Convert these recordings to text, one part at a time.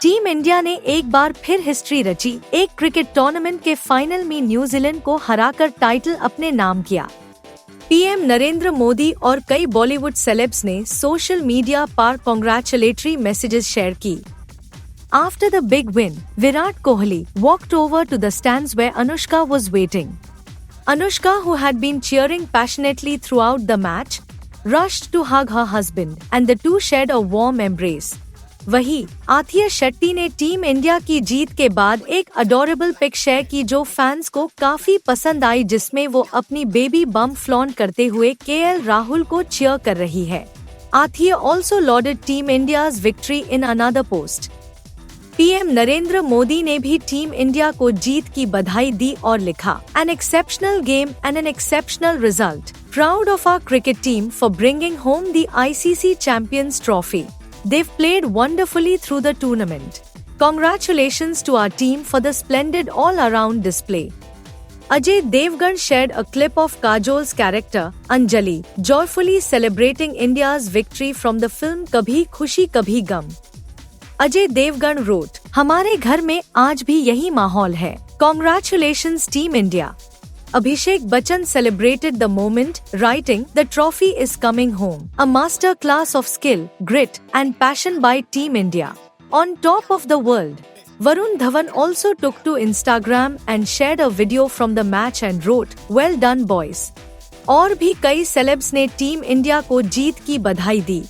Team India ने एक बार फिर हिस्ट्री रची। एक क्रिकेट टूर्नामेंट के फाइनल में न्यूजीलैंड को हराकर टाइटल अपने नाम किया। पीएम नरेंद्र मोदी और कई बॉलीवुड सेलेब्स ने सोशल मीडिया पर कांग्रेचुलेटरी मैसेजेस शेयर की। After the big win, Virat Kohli walked over to the stands where Anushka was waiting. Anushka, who had been cheering passionately throughout the match, rushed to hug her husband, and the two shared a warm embrace. वहीं आथिया शेट्टी ने team India की जीत के बाद एक adorable pic share की जो fans को काफी पसंद आई, जिसमें वो अपनी बेबी बम फ्लॉन्ट करते हुए केएल राहुल को चीयर कर रही है। Athiya also lauded Team India's victory in another post. PM Narendra Modi ने भी टीम इंडिया को जीत की बधाई दी और लिखा, An exceptional game and an exceptional result. Proud of our cricket team for bringing home the ICC Champions Trophy. They've played wonderfully through the tournament. Congratulations to our team for the splendid all-around display. Ajay Devgan shared a clip of Kajol's character, Anjali, joyfully celebrating India's victory from the film Kabhi Khushi Kabhi Gum. Ajay Devgan wrote, हमारे घर में आज भी यही माहौल है। Congratulations Team India. Abhishek Bachchan celebrated the moment, writing, The trophy is coming home. A master class of skill, grit, and passion by Team India. On top of the world. Varun Dhawan also took to Instagram and shared a video from the match and wrote, Well done boys. और भी कई celebs ने team India को जीत की बधाई दी।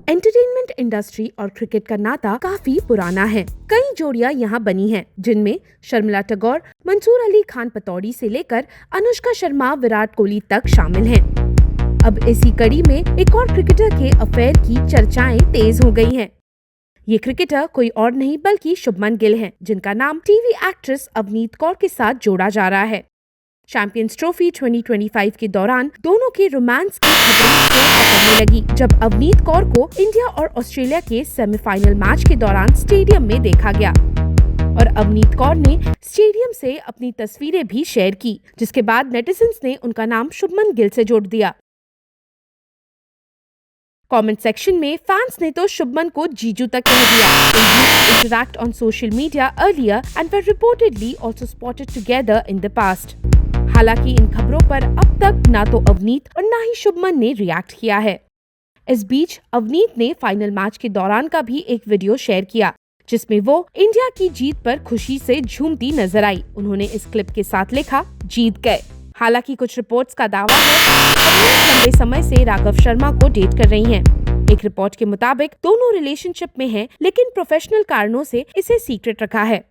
Entertainment industry और cricket का नाता काफी पुराना है। कई जोड़ियां यहाँ बनी हैं, जिनमें शर्मिला टैगोर, मंसूर अली खान पतौड़ी से लेकर अनुष्का शर्मा, विराट कोहली तक शामिल हैं। अब इसी कड़ी में एक और क्रिकेटर के अफेयर की चर्चाएं तेज हो गई हैं। ये क्रिकेटर कोई और नहीं बल्कि शुभमन गिल हैं, जिनका नाम टीवी एक्ट्रेस अवनीत कौर के साथ जोड़ा जा रहा है। चैंपियंस ट्रॉफी 2025 के दौरान दोनों के रोमांस की खबरें पकड़ने लगी, जब अवनीत कौर को इंडिया और ऑस्ट्रेलिया के सेमीफाइनल मैच के दौरान स्टेडियम में देखा गया और अवनीत कौर ने स्टेडियम से अपनी तस्वीरें भी शेयर की, जिसके बाद नेटिजन्स ने उनका नाम शुभमन गिल से जोड़ दिया। कमेंट सेक्शन में फैंस ने तो शुभमन को जीजू तक कह दिया। They interact on social media earlier and were reportedly also spotted together in the past. हालांकि इन खबरों पर अब तक ना तो अवनीत और ना ही शुभमन ने रिएक्ट किया है। इस बीच अवनीत ने फाइनल मैच के दौरान का भी एक वीडियो शेयर किया, जिसमें वो इंडिया की जीत पर खुशी से झूमती नजर आई। उन्होंने इस क्लिप के साथ लिखा, जीत गए। हालांकि कुछ रिपोर्ट्स का दावा है कि अवनीत लंबे समय से राघव शर्मा को डेट कर रही हैं। एक रिपोर्ट के मुताबिक दोनों रिलेशनशिप में हैं, लेकिन प्रोफेशनल कारणों से इसे सीक्रेट रखा है।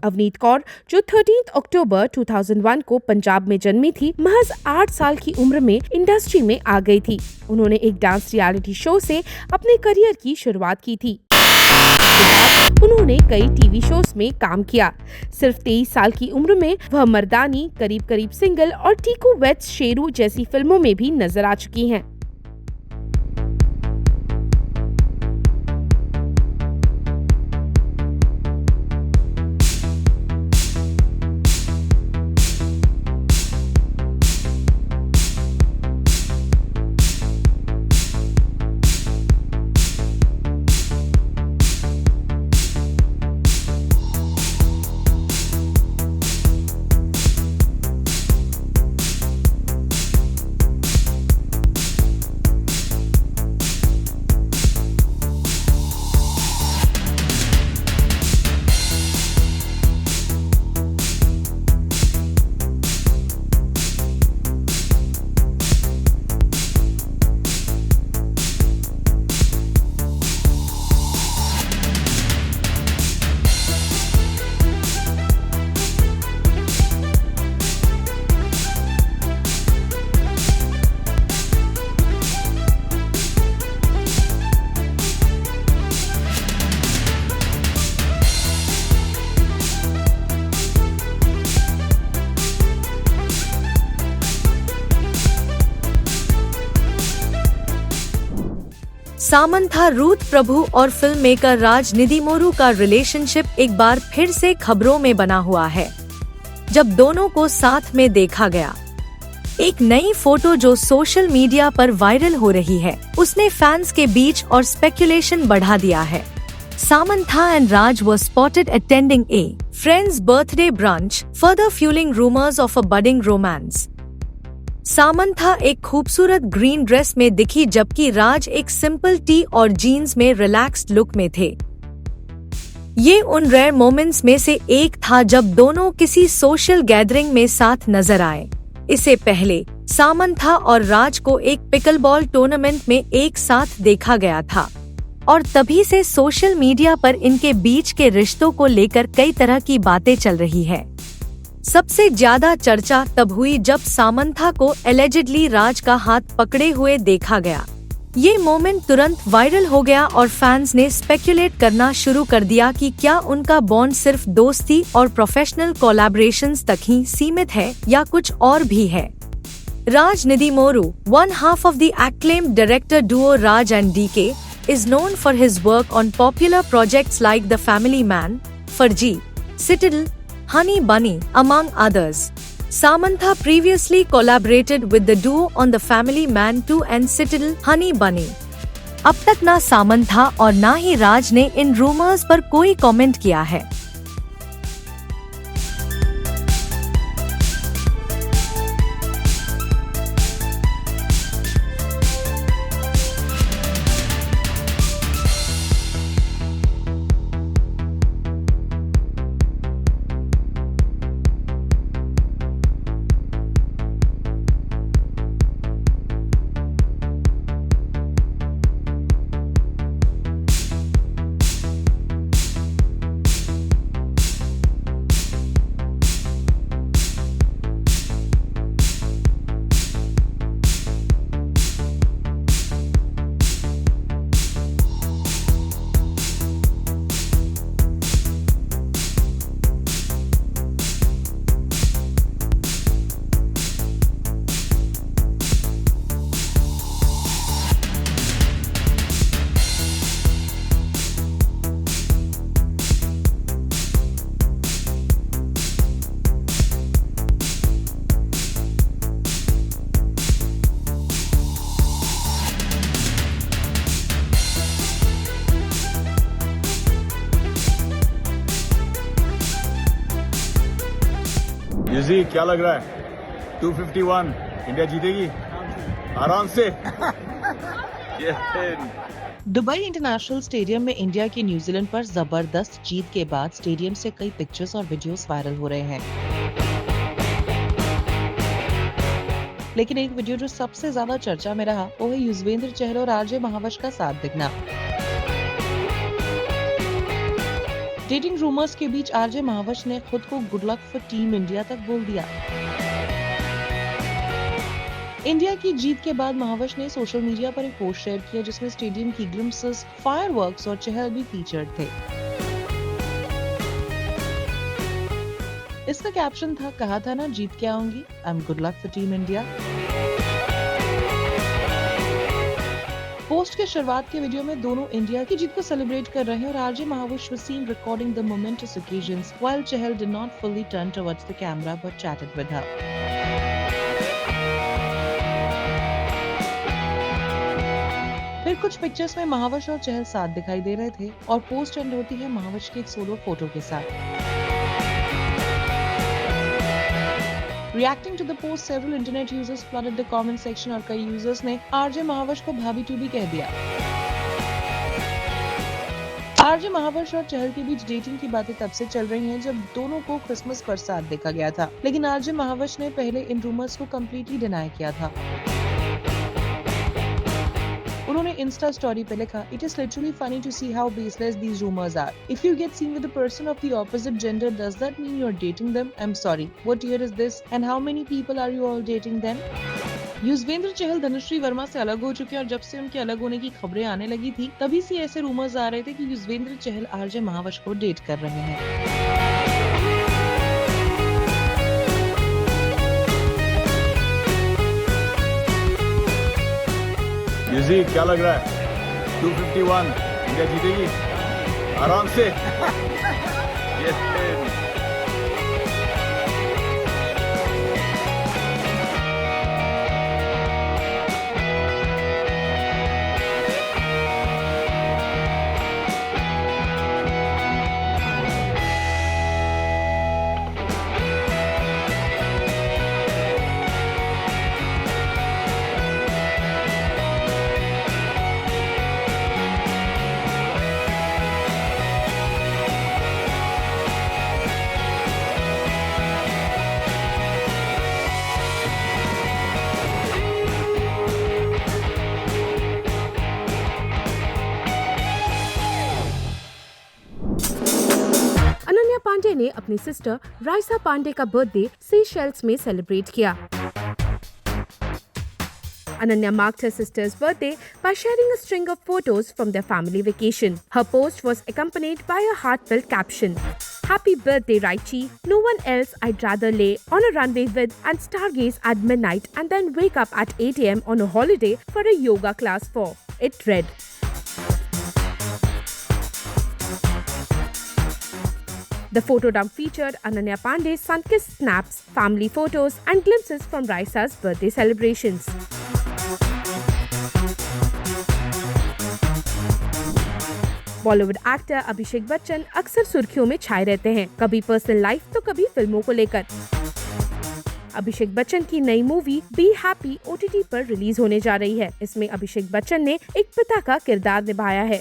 अवनीत कौर, जो 13 अक्टूबर 2001 को पंजाब में जन्मी थी, महज 8 साल की उम्र में इंडस्ट्री में आ गई थी। उन्होंने एक डांस रियलिटी शो से अपने करियर की शुरुआत की थी। इसके बाद उन्होंने कई टीवी शोज में काम किया। सिर्फ 23 साल की उम्र में वह मर्दानी, करीब करीब सिंगल और टीकू वेट्स शेरू जैसी फिल्मों में भी नजर आ चुकी हैं। सामंथा रूथ प्रभु और फिल्म मेकर राज निधिमोरू का रिलेशनशिप एक बार फिर से खबरों में बना हुआ है, जब दोनों को साथ में देखा गया। एक नई फोटो जो सोशल मीडिया पर वायरल हो रही है, उसने फैंस के बीच और स्पेकुलेशन बढ़ा दिया है। Samantha and Raj were spotted attending a friend's birthday brunch, further fueling rumors of a budding romance. Samantha एक खूबसूरत ग्रीन ड्रेस में दिखी, जबकि राज एक सिंपल टी और जीन्स में रिलैक्स्ड लुक में थे। ये उन रेयर मोमेंट्स में से एक था जब दोनों किसी सोशल गैदरिंग में साथ नजर आए। इससे पहले सामंथा और राज को एक पिकलबॉल टूर्नामेंट में एक साथ देखा गया था और तभी से सोशल मीडिया पर इनके बीच के रिश्तों को लेकर कई तरह की बातें चल रही है। सबसे ज्यादा चर्चा तब हुई जब सामंथा को एलिजिडली राज का हाथ पकड़े हुए देखा गया। ये मोमेंट तुरंत वायरल हो गया और फैंस ने स्पेकुलेट करना शुरू कर दिया कि क्या उनका बॉन्ड सिर्फ दोस्ती और प्रोफेशनल कोलैबोरेशंस तक ही सीमित है या कुछ और भी है। Raj Nidhimoru, one half of the acclaimed director duo Raj and DK, is known for his work on popular projects like The Family Man, Farji, Citadel, Honey Bunny, among others. Samantha previously collaborated with the duo on The Family Man 2 and Citadel, Honey Bunny. अब तक ना Samantha और ना ही राज ने इन rumours पर कोई comment किया है। यूजी क्या लग रहा है? 251 इंडिया जीतेगी आराम से। दुबई इंटरनेशनल स्टेडियम में इंडिया की न्यूजीलैंड पर जबरदस्त जीत के बाद स्टेडियम से कई पिक्चर्स और वीडियोस वायरल हो रहे हैं। लेकिन एक वीडियो जो सबसे ज्यादा चर्चा में रहा वो है युजवेंद्र चहल और आरजे महावश का साथ दिखना। डेटिंग रूमर्स के बीच आरजे महावश ने खुद को good luck for team India तक बोल दिया। इंडिया की जीत के बाद महावश ने सोशल मीडिया पर एक पोस्ट शेयर किया जिसमें स्टेडियम की ग्लिम्प्सेस, फायरवर्क्स और चहल भी फीचर्ड थे। इसका कैप्शन था, कहा था ना जीत के आऊंगी, I am good luck for team India. Post के शुरुआत के वीडियो में दोनों इंडिया की जीत को सेलिब्रेट कर रहे हैं और RJ महावश was seen recording the momentous occasions while Chahal did not fully turn towards the camera but chatted with her. फिर कुछ पिक्चर्स में महावश और चहल साथ दिखाई दे रहे थे और पोस्ट एंड होती है महावश की एक सोलो फोटो के साथ। Reacting to the post, several internet users flooded the comment section और कई users ने आरजे महावश को भाभी टू भी कह दिया। आरजे महावश और चहल के बीच डेटिंग की बातें तब से चल रही हैं जब दोनों को क्रिसमस पर साथ देखा गया था, लेकिन आरजे महावश ने पहले इन रूमर्स को कम्प्लीटली डिनाई किया था। उन्होंने इंस्टा स्टोरी पे लिखा, It is literally funny to see how baseless these rumors are. If you get seen with a person of the opposite gender, does that mean you're dating them? I'm sorry. What year is this? And how many people are you all dating then? Yuzvendra Chahal Dhanushree Verma से अलग हो चुके हैं और जब से उनके अलग होने की खबरें आने लगी थी तभी से ऐसे रूमर्स आ रहे थे कि युजवेंद्र चहल आरजे महावश को डेट कर रहे हैं। यूजी क्या लग रहा है? 251 इंडिया जीतेगी आराम से Yes. अनन्या पांडे ने अपनी सिस्टर राइसा पांडे का बर्थडे सीशेल्स में सेलिब्रेट किया। Ananya marked her sister's birthday by sharing a string of photos from their family vacation. Her post was accompanied by a heartfelt caption. Happy birthday, Raichi. No one else I'd rather lay on a runway with and stargaze at midnight and then wake up at 8 a.m. on a holiday for a yoga class for. It read. The photo dump featured Ananya Pandey's sun-kissed snaps, family photos and glimpses from Raisa's birthday celebrations. Bollywood actor Abhishek Bachchan अक्सर सुर्खियों में छाए रहते हैं, कभी personal life तो कभी फिल्मों को लेकर। अभिषेक बच्चन की नई मूवी बी हैप्पी OTT पर रिलीज होने जा रही है। इसमें अभिषेक बच्चन ने एक पिता का किरदार निभाया है।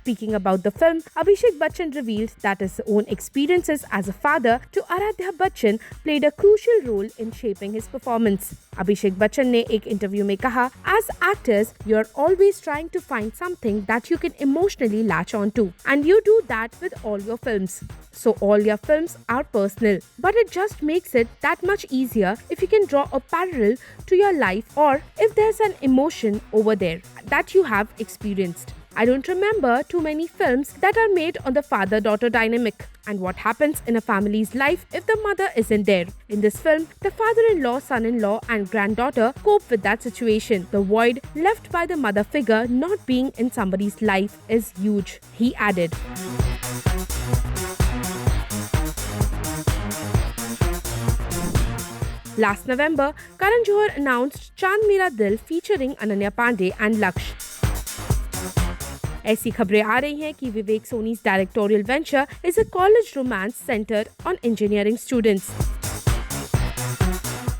Speaking about the film, Abhishek Bachchan revealed that his own experiences as a father to Aradhya Bachchan played a crucial role in shaping his performance. Abhishek Bachchan ने एक इंटरव्यू में कहा, As actors, you're always trying to find something that you can emotionally latch on to, and you do that with all your films. So all your films are personal, but it just makes it that much easier if you can draw a parallel to your life or if there's an emotion over there that you have experienced. I don't remember too many films that are made on the father-daughter dynamic and what happens in a family's life if the mother isn't there. In this film, the father-in-law, son-in-law and granddaughter cope with that situation. The void left by the mother figure not being in somebody's life is huge, he added. Last November, Karan Johar announced Chand Mera Dil featuring Ananya Pandey and Laksh. ऐसी खबरें आ रही हैं कि विवेक सोनी's directorial venture is a college romance centered on engineering students.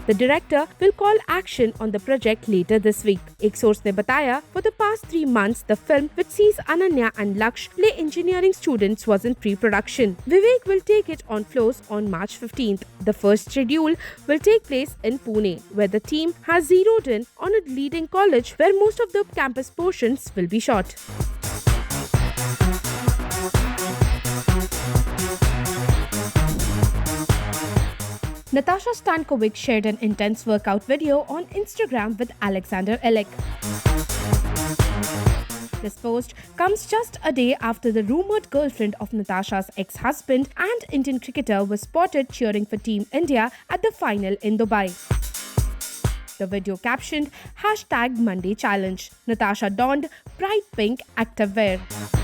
The director will call action on the project later this week. एक source ने बताया, for the past 3 months, the film, which sees Ananya and Laksh play engineering students, was in pre-production. Vivek will take it on floors on March 15th. The first schedule will take place in Pune, where the team has zeroed in on a leading college where most of the campus portions will be shot. Natasha Stankovic shared an intense workout video on Instagram with Alexander Elek. This post comes just a day after the rumored girlfriend of Natasha's ex-husband and Indian cricketer was spotted cheering for Team India at the final in Dubai. The video captioned #Monday Challenge. Natasha donned bright pink activewear.